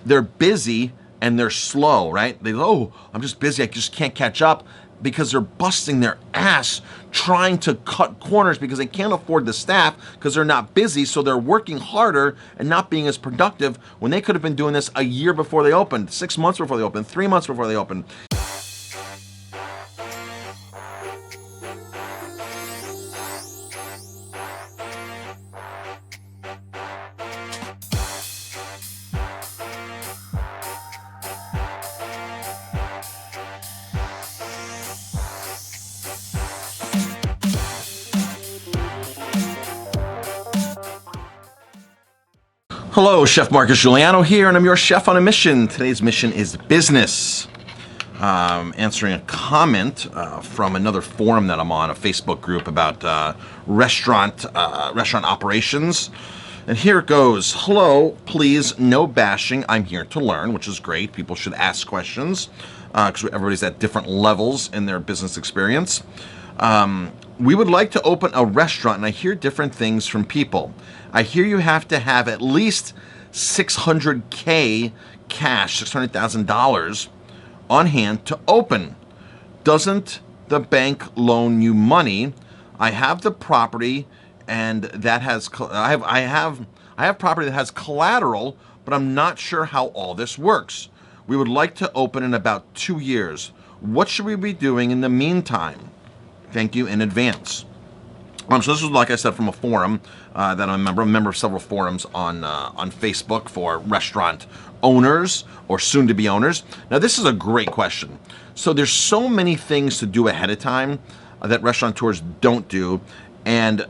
they're busy and they're slow, right? They go, oh, I'm just busy, I just can't catch up, because they're busting their ass trying to cut corners because they can't afford the staff because they're not busy, so they're working harder and not being as productive when they could have been doing this a year before they opened, 6 months before they opened, 3 months before they opened. Hello, Chef Marcus Guiliano here, and I'm your chef on a mission. Today's mission is business. Answering a comment from another forum that I'm on, a Facebook group about restaurant operations. And here it goes. Hello, please, no bashing. I'm here to learn, which is great. People should ask questions because everybody's at different levels in their business experience. We would like to open a restaurant, and I hear different things from people. I hear you have to have at least $600K cash, $600,000 on hand to open. Doesn't the bank loan you money? I have the property, and that has I have property that has collateral, but I'm not sure how all this works. We would like to open in about 2 years. What should we be doing in the meantime? Thank you in advance. So this was, like I said, from a forum that I'm a member. I'm a member of several forums on Facebook for restaurant owners or soon-to-be owners. Now, this is a great question. So there's so many things to do ahead of time that restaurateurs don't do, and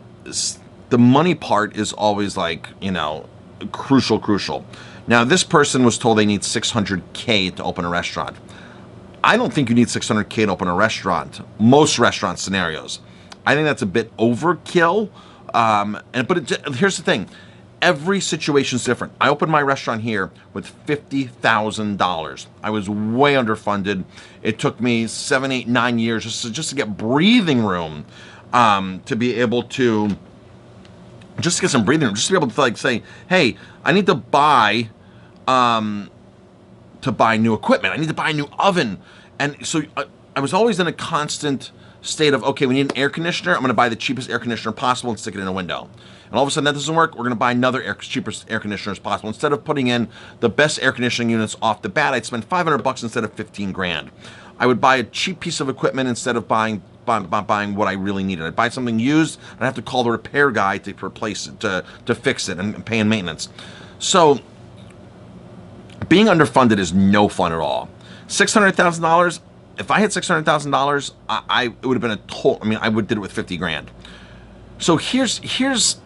the money part is always like, crucial. Now, this person was told they need $600K to open a restaurant. I don't think you need $600K to open a restaurant. Most restaurant scenarios. I think that's a bit overkill. Here's the thing. Every situation is different. I opened my restaurant here with $50,000. I was way underfunded. It took me 7, 8, 9 years just to get breathing room, to be able to just get some breathing room, just to be able to say, hey, I need to buy new equipment. I need to buy a new oven. And so I was always in a constant state of, okay, we need an air conditioner. I'm going to buy the cheapest air conditioner possible and stick it in a window. And all of a sudden that doesn't work. We're going to buy another cheapest air conditioner as possible. Instead of putting in the best air conditioning units off the bat, I'd spend $500 instead of 15 grand. I would buy a cheap piece of equipment instead of buying what I really needed. I'd buy something used and I have to call the repair guy to replace it, to fix it, and pay in maintenance. So being underfunded is no fun at all. $600,000. If I had $600,000, it would have been a total. I would did it with 50 grand. So here's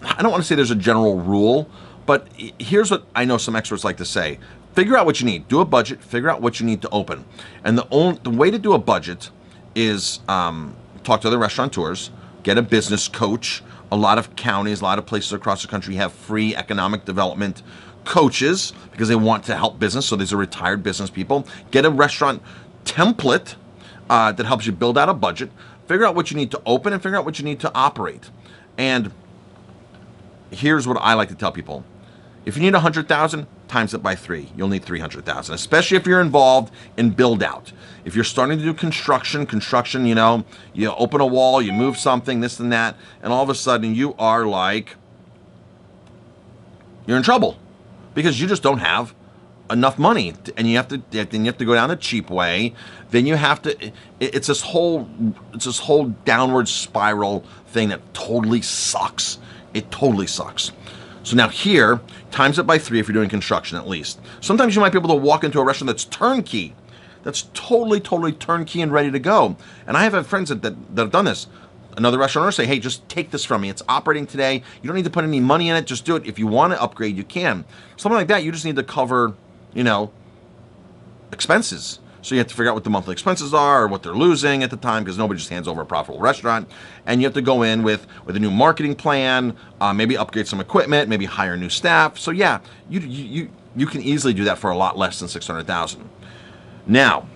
I don't want to say there's a general rule, but here's what I know some experts like to say. Figure out what you need. Do a budget. Figure out what you need to open. And the way to do a budget is talk to other restaurateurs, get a business coach. A lot of counties, a lot of places across the country have free economic development coaches because they want to help business. So these are retired business people. Get a restaurant template that helps you build out a budget, figure out what you need to open, and figure out what you need to operate. And here's what I like to tell people. If you need 100,000, times it by 3. You'll need 300,000, especially if you're involved in build out. If you're starting to do construction, you open a wall, you move something, this and that, and all of a sudden you're in trouble because you just don't have enough money, and you have to go down the cheap way. Then you have to. It's this whole downward spiral thing that totally sucks. It totally sucks. So now here, times it by 3 if you're doing construction at least. Sometimes you might be able to walk into a restaurant that's turnkey, that's totally turnkey and ready to go. And I have had friends that have done this. Another restaurateur say, hey, just take this from me. It's operating today. You don't need to put any money in it. Just do it. If you want to upgrade, you can. Something like that, you just need to cover expenses. So you have to figure out what the monthly expenses are or what they're losing at the time, because nobody just hands over a profitable restaurant. And you have to go in with a new marketing plan, maybe upgrade some equipment, maybe hire new staff. So yeah, you can easily do that for a lot less than $600,000. Now,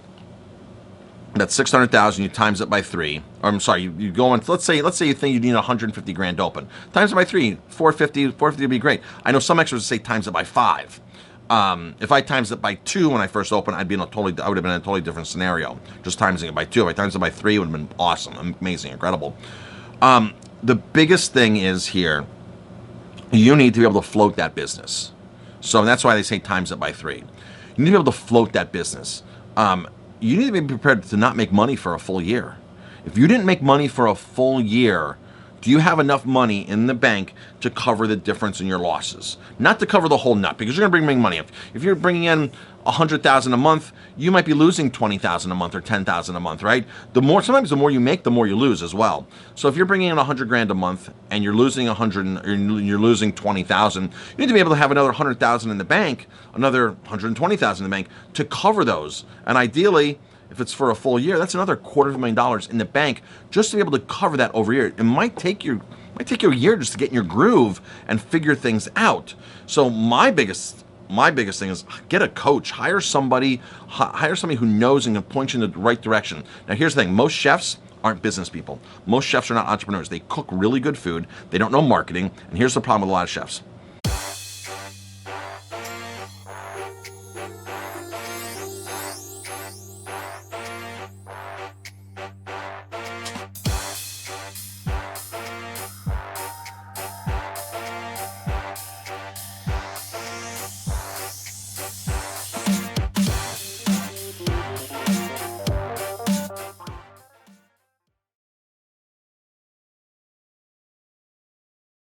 that's $600,000. You times it by 3. Or I'm sorry, you go on. Let's say you think you need 150 grand to open. Times it by 3, 450 would be great. I know some experts say times it by 5. If I times it by 2 when I first opened, I would have been in a totally different scenario. Just timesing it by 2. If I times it by 3, it would have been awesome, amazing, incredible. The biggest thing is here, you need to be able to float that business. So that's why they say times it by 3. You need to be able to float that business. You need to be prepared to not make money for a full year. If you didn't make money for a full year, do you have enough money in the bank to cover the difference in your losses? Not to cover the whole nut, because you're going to bring money up. If you're bringing in $100,000 a month, you might be losing $20,000 a month or $10,000 a month, right? Sometimes the more you make, the more you lose as well. So if you're bringing in $100,000 a month and you're losing you're losing $20,000, you need to be able to have another $100,000 in the bank, another $120,000 in the bank to cover those. And ideally, if it's for a full year, that's another $250,000 in the bank just to be able to cover that over a year. It might take you a year just to get in your groove and figure things out. So my biggest thing is get a coach, hire somebody who knows and can point you in the right direction. Now here's the thing, most chefs aren't business people. Most chefs are not entrepreneurs. They cook really good food. They don't know marketing. And here's the problem with a lot of chefs.